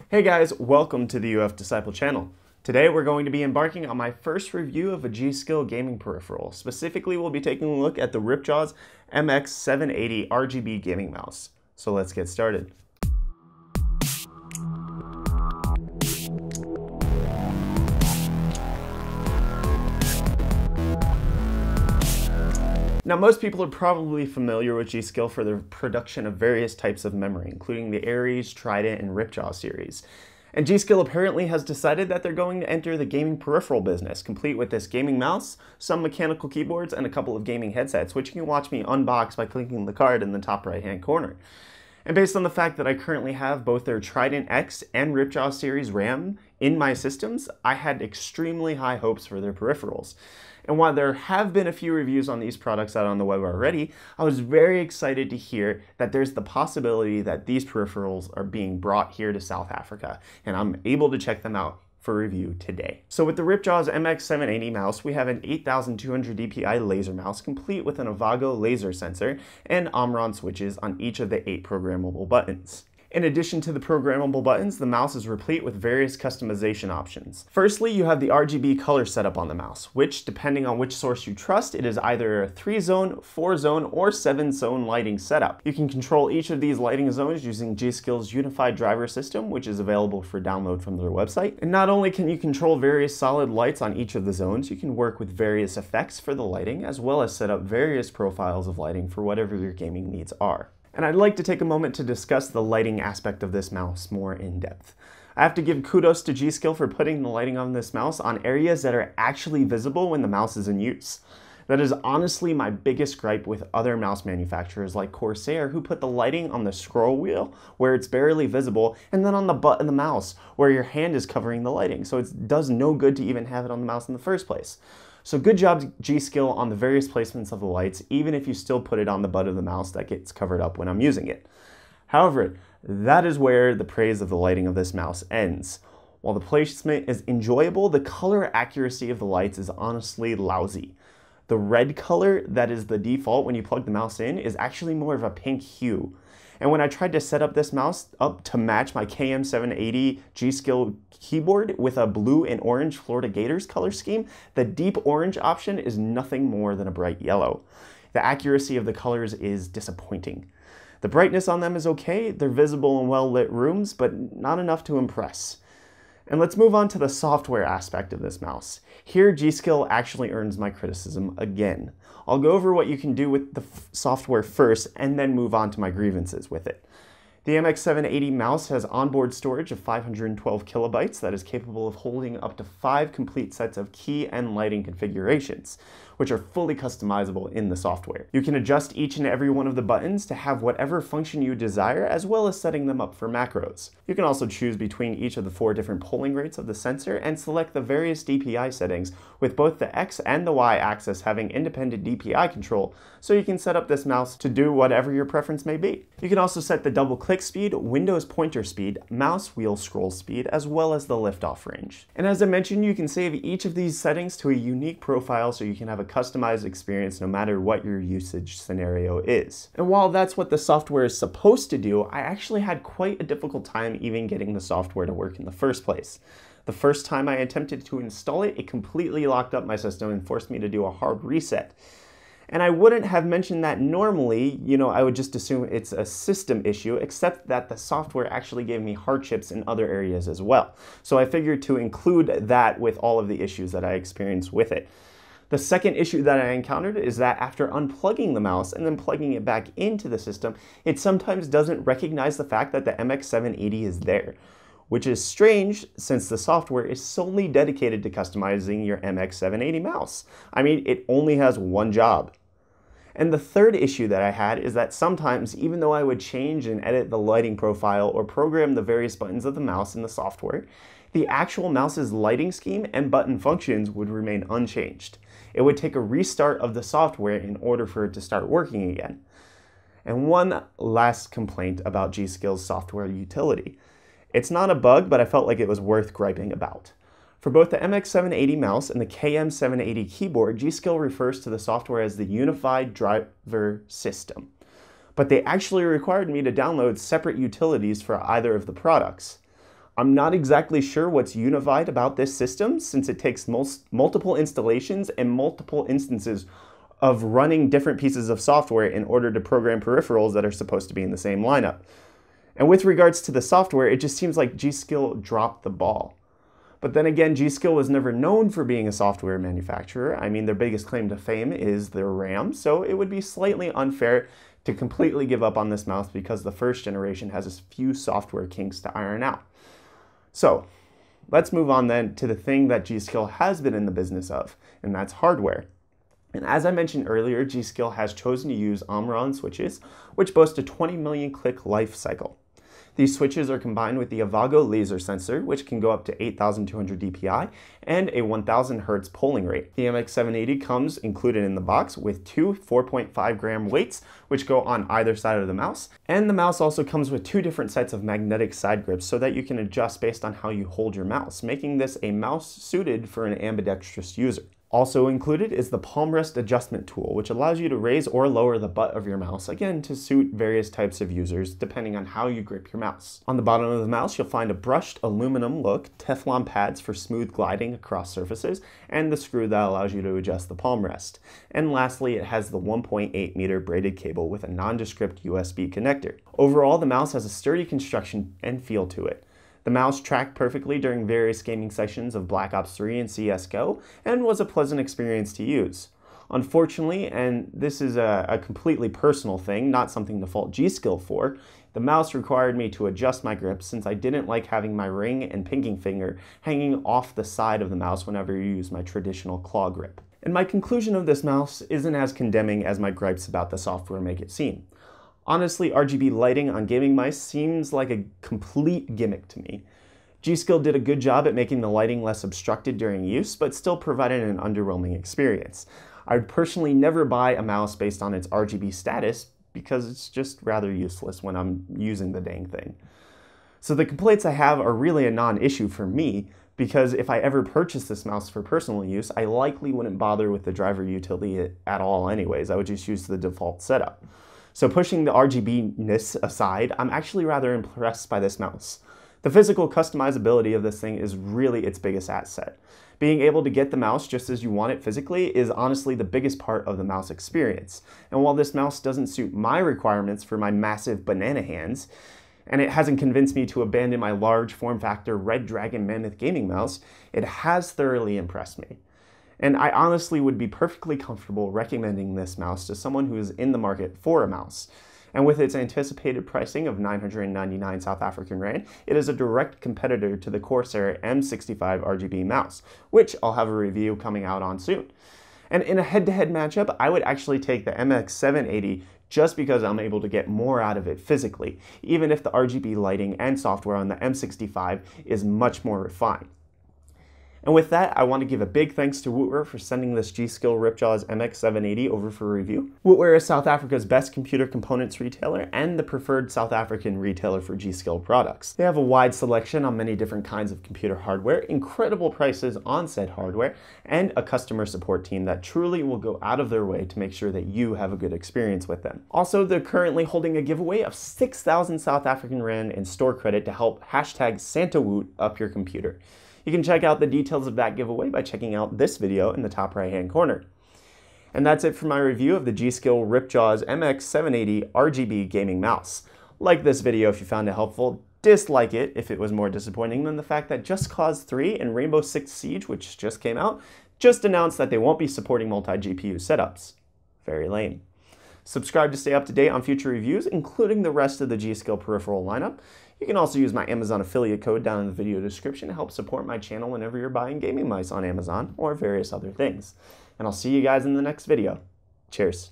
Hey guys, welcome to the UF Disciple channel. Today we're going to be embarking on my first review of a G.Skill gaming peripheral. Specifically, we'll be taking a look at the Ripjaws MX780 RGB gaming mouse. So let's get started. Now, most people are probably familiar with G.Skill for the production of various types of memory, including the Aries, Trident, and Ripjaw series. And G.Skill apparently has decided that they're going to enter the gaming peripheral business, complete with this gaming mouse, some mechanical keyboards, and a couple of gaming headsets, which you can watch me unbox by clicking the card in the top right-hand corner. And based on the fact that I currently have both their Trident X and Ripjaw series RAM in my systems, I had extremely high hopes for their peripherals. And while there have been a few reviews on these products out on the web already, I was very excited to hear that there's the possibility that these peripherals are being brought here to South Africa, and I'm able to check them out for review today. So with the Ripjaws MX780 mouse, we have an 8200 DPI laser mouse complete with an Avago laser sensor and Omron switches on each of the 8 programmable buttons. In addition to the programmable buttons, the mouse is replete with various customization options. Firstly, you have the Rgb Color Setup on the mouse, which, depending on which source you trust, it is either a 3-zone, 4-zone, or 7-zone lighting setup. You can control each of these lighting zones using G.Skill's unified driver system, which is available for download from their website. And not only can you control various solid lights on each of the zones, you can work with various effects for the lighting, as well as set up various profiles of lighting for whatever your gaming needs are. And I'd like to take a moment to discuss the lighting aspect of this mouse more in depth. I have to give kudos to G.Skill for putting the lighting on this mouse on areas that are actually visible when the mouse is in use. That is honestly my biggest gripe with other mouse manufacturers like Corsair, who put the lighting on the scroll wheel where it's barely visible, and then on the butt of the mouse where your hand is covering the lighting, so it does no good to even have it on the mouse in the first place. So good job, G.Skill, on the various placements of the lights, even if you still put it on the butt of the mouse that gets covered up when I'm using it. However, that is where the praise of the lighting of this mouse ends. While the placement is enjoyable, the color accuracy of the lights is honestly lousy. The red color that is the default when you plug the mouse in is actually more of a pink hue. And when I tried to set up this mouse up to match my KM780 G.Skill keyboard with a blue and orange Florida Gators color scheme, the deep orange option is nothing more than a bright yellow. The accuracy of the colors is disappointing. The brightness on them is okay, they're visible in well-lit rooms, but not enough to impress. And let's move on to the software aspect of this mouse. Here, G.Skill actually earns my criticism again. I'll go over what you can do with the software first and then move on to my grievances with it. The MX780 mouse has onboard storage of 512 kilobytes that is capable of holding up to 5 complete sets of key and lighting configurations, which are fully customizable in the software. You can adjust each and every one of the buttons to have whatever function you desire, as well as setting them up for macros. You can also choose between each of the 4 different polling rates of the sensor and select the various DPI settings, with both the X and the Y axis having independent DPI control, so you can set up this mouse to do whatever your preference may be. You can also set the double click speed, Windows pointer speed, mouse wheel scroll speed, as well as the lift-off range. And as I mentioned, you can save each of these settings to a unique profile so you can have a customized experience no matter what your usage scenario is. And while that's what the software is supposed to do, I actually had quite a difficult time even getting the software to work in the first place. The first time I attempted to install it, it completely locked up my system and forced me to do a hard reset. And I wouldn't have mentioned that normally, I would just assume it's a system issue, except that the software actually gave me hardships in other areas as well. So I figured to include that with all of the issues that I experienced with it. The second issue that I encountered is that after unplugging the mouse and then plugging it back into the system, it sometimes doesn't recognize the fact that the MX780 is there, which is strange since the software is solely dedicated to customizing your MX780 mouse. I mean, it only has one job. And the third issue that I had is that sometimes, even though I would change and edit the lighting profile or program the various buttons of the mouse in the software, the actual mouse's lighting scheme and button functions would remain unchanged. It would take a restart of the software in order for it to start working again. And one last complaint about G.Skill's software utility. It's not a bug, but I felt like it was worth griping about. For both the MX780 mouse and the KM780 keyboard, G.Skill refers to the software as the Unified Driver System. But they actually required me to download separate utilities for either of the products. I'm not exactly sure what's unified about this system, since it takes multiple installations and multiple instances of running different pieces of software in order to program peripherals that are supposed to be in the same lineup. And with regards to the software, it just seems like G.Skill dropped the ball. But then again, G.Skill was never known for being a software manufacturer. I mean, their biggest claim to fame is their RAM, so it would be slightly unfair to completely give up on this mouse because the first generation has a few software kinks to iron out. So let's move on then to the thing that G.Skill has been in the business of, and that's hardware. And as I mentioned earlier, G.Skill has chosen to use Omron switches, which boast a 20 million click life cycle. These switches are combined with the Avago laser sensor, which can go up to 8,200 dpi, and a 1,000 Hz polling rate. The MX780 comes included in the box with two 4.5 gram weights, which go on either side of the mouse. And the mouse also comes with two different sets of magnetic side grips so that you can adjust based on how you hold your mouse, making this a mouse suited for an ambidextrous user. Also included is the palm rest adjustment tool, which allows you to raise or lower the butt of your mouse, again to suit various types of users depending on how you grip your mouse. On the bottom of the mouse, you'll find a brushed aluminum look, Teflon pads for smooth gliding across surfaces, and the screw that allows you to adjust the palm rest. And lastly, it has the 1.8 meter braided cable with a nondescript USB connector. Overall, the mouse has a sturdy construction and feel to it. The mouse tracked perfectly during various gaming sessions of Black Ops 3 and CSGO, and was a pleasant experience to use. Unfortunately, and this is a completely personal thing, not something to fault G.Skill for, the mouse required me to adjust my grip since I didn't like having my ring and pinky finger hanging off the side of the mouse whenever you use my traditional claw grip. And my conclusion of this mouse isn't as condemning as my gripes about the software make it seem. Honestly, RGB lighting on gaming mice seems like a complete gimmick to me. G.Skill did a good job at making the lighting less obstructed during use, but still provided an underwhelming experience. I'd personally never buy a mouse based on its RGB status because it's just rather useless when I'm using the dang thing. So the complaints I have are really a non-issue for me, because if I ever purchase this mouse for personal use, I likely wouldn't bother with the driver utility at all anyways. I would just use the default setup. So pushing the RGB-ness aside, I'm actually rather impressed by this mouse. The physical customizability of this thing is really its biggest asset. Being able to get the mouse just as you want it physically is honestly the biggest part of the mouse experience. And while this mouse doesn't suit my requirements for my massive banana hands, and it hasn't convinced me to abandon my large form factor Red Dragon Mammoth gaming mouse, it has thoroughly impressed me. And I honestly would be perfectly comfortable recommending this mouse to someone who is in the market for a mouse. And with its anticipated pricing of 999 South African Rand, it is a direct competitor to the Corsair M65 RGB mouse, which I'll have a review coming out on soon. And in a head-to-head matchup, I would actually take the MX780 just because I'm able to get more out of it physically, even if the RGB lighting and software on the M65 is much more refined. And with that, I want to give a big thanks to Wootware for sending this G.Skill Ripjaws MX780 over for review. Wootware is South Africa's best computer components retailer and the preferred South African retailer for G.Skill products. They have a wide selection on many different kinds of computer hardware, incredible prices on said hardware, and a customer support team that truly will go out of their way to make sure that you have a good experience with them. Also, they're currently holding a giveaway of 6,000 South African Rand in store credit to help #SantaWoot up your computer. You can check out the details of that giveaway by checking out this video in the top right hand corner. And that's it for my review of the G.Skill Ripjaws MX780 RGB gaming mouse. Like this video if you found it helpful, dislike it if it was more disappointing than the fact that Just Cause 3 and Rainbow Six Siege, which just came out, just announced that they won't be supporting multi-GPU setups. Very lame. Subscribe to stay up to date on future reviews, including the rest of the G.Skill peripheral lineup. You can also use my Amazon affiliate code down in the video description to help support my channel whenever you're buying gaming mice on Amazon or various other things. And I'll see you guys in the next video. Cheers.